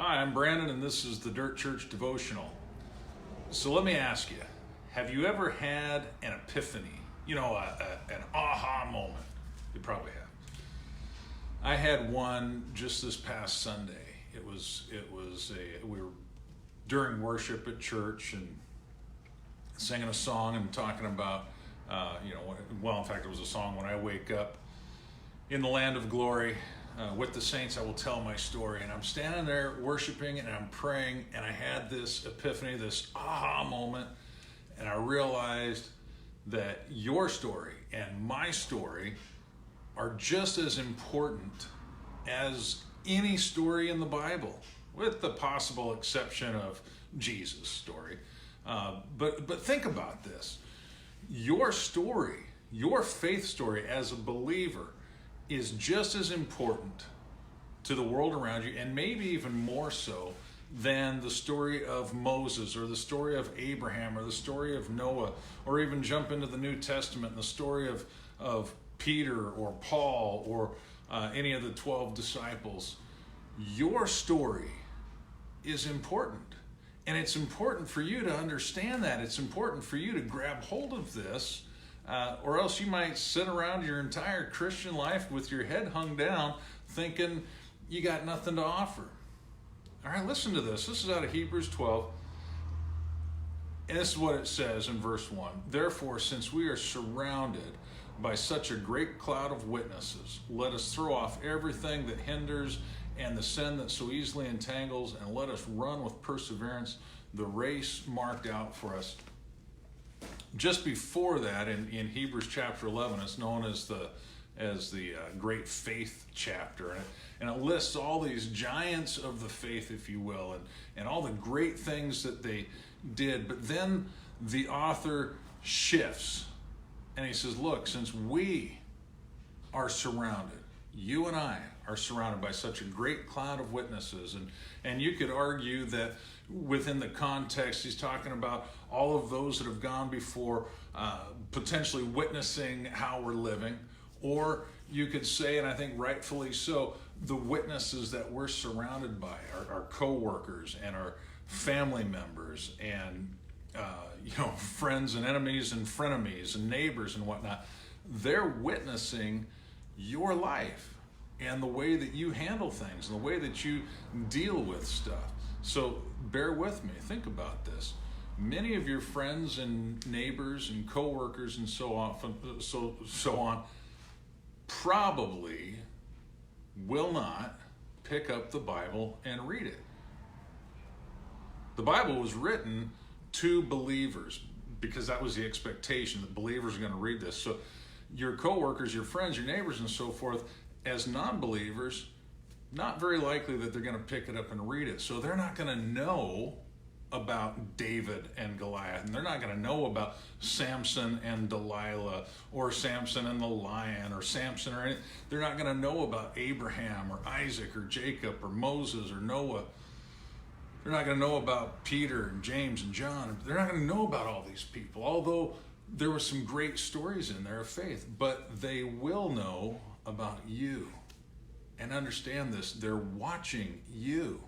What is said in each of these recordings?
Hi, I'm Brandon, and this is the Dirt Church Devotional. So let me ask you, have you ever had an epiphany? An aha moment? You probably have. I had one just this past Sunday. We were during worship at church and singing a song and talking about, in fact, it was a song, "When I Wake Up in the Land of Glory, with the saints I will tell my story." And I'm standing there worshiping and I'm praying, and I had this epiphany, this aha moment, and I realized that your story and my story are just as important as any story in the Bible, with the possible exception of Jesus' story. But think about this. Your story, your faith story as a believer, is just as important to the world around you, and maybe even more so than the story of Moses or the story of Abraham or the story of Noah, or even jump into the New Testament and the story of Peter or Paul or any of the 12 disciples. Your story is important, and it's important for you to understand that. It's important for you to grab hold of this, or else you might sit around your entire Christian life with your head hung down thinking you got nothing to offer. All right, listen to this. This is out of Hebrews 12. And this is what it says in verse 1. "Therefore, since we are surrounded by such a great cloud of witnesses, let us throw off everything that hinders and the sin that so easily entangles, and let us run with perseverance the race marked out for us." Just before that, in Hebrews chapter 11, it's known as the great faith chapter, and it lists all these giants of the faith, if you will, and all the great things that they did. But then the author shifts, and he says, look, since we are surrounded, you and I are surrounded by such a great cloud of witnesses, and you could argue that within the context, he's talking about all of those that have gone before, potentially witnessing how we're living. Or you could say, and I think rightfully so, the witnesses that we're surrounded by, our co-workers and our family members and friends and enemies and frenemies and neighbors and whatnot. They're witnessing your life and the way that you handle things and the way that you deal with stuff. So bear with me. Think about this. Many of your friends and neighbors and co-workers and so on probably will not pick up the Bible and read it. The Bible was written to believers because that was the expectation, that believers are going to read this. So your co-workers, your friends, your neighbors and so forth, as non-believers, not very likely that they're going to pick it up and read it. So they're not going to know about David and Goliath, and they're not going to know about Samson and Delilah, or Samson and the lion, or Samson or anything. They're not going to know about Abraham or Isaac or Jacob or Moses or Noah. They're not going to know about Peter and James and John. They're not going to know about all these people, although there were some great stories in there of faith. But they will know about you. And understand this, they're watching you.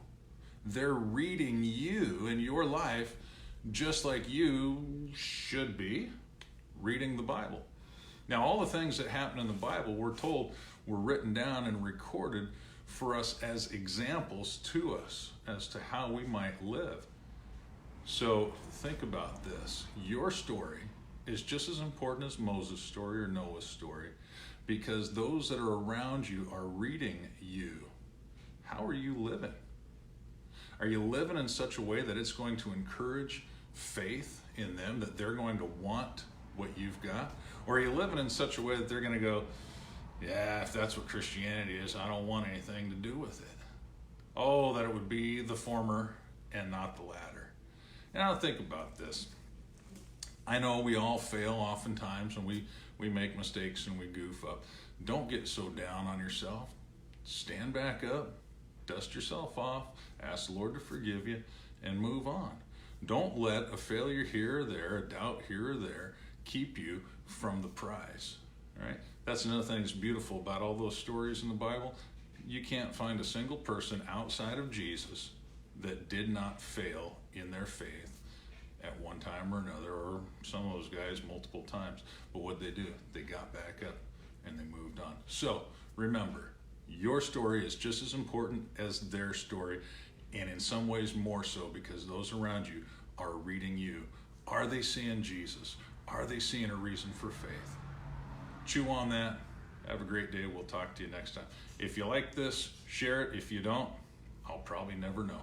They're reading you in your life just like you should be reading the Bible. Now, all the things that happen in the Bible, we're told, were written down and recorded for us as examples to us as to how we might live. So think about this. Your story is just as important as Moses' story or Noah's story, because those that are around you are reading you. How are you living? Are you living in such a way that it's going to encourage faith in them, that they're going to want what you've got? Or are you living in such a way that they're going to go, yeah, if that's what Christianity is, I don't want anything to do with it? Oh, that it would be the former and not the latter. Now think about this. I know we all fail oftentimes, and we make mistakes and we goof up. Don't get so down on yourself. Stand back up, dust yourself off, ask the Lord to forgive you, and move on. Don't let a failure here or there, a doubt here or there, keep you from the prize. All right? That's another thing that's beautiful about all those stories in the Bible. You can't find a single person outside of Jesus that did not fail in their faith at one time or another, or some of those guys multiple times. But what they do? They got back up and they moved on. So remember, your story is just as important as their story, and in some ways more so, because those around you are reading you. Are they seeing Jesus? Are they seeing a reason for faith? Chew on that. Have a great day. We'll talk to you next time. If you like this, share it. If you don't, I'll probably never know.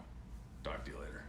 Talk to you later.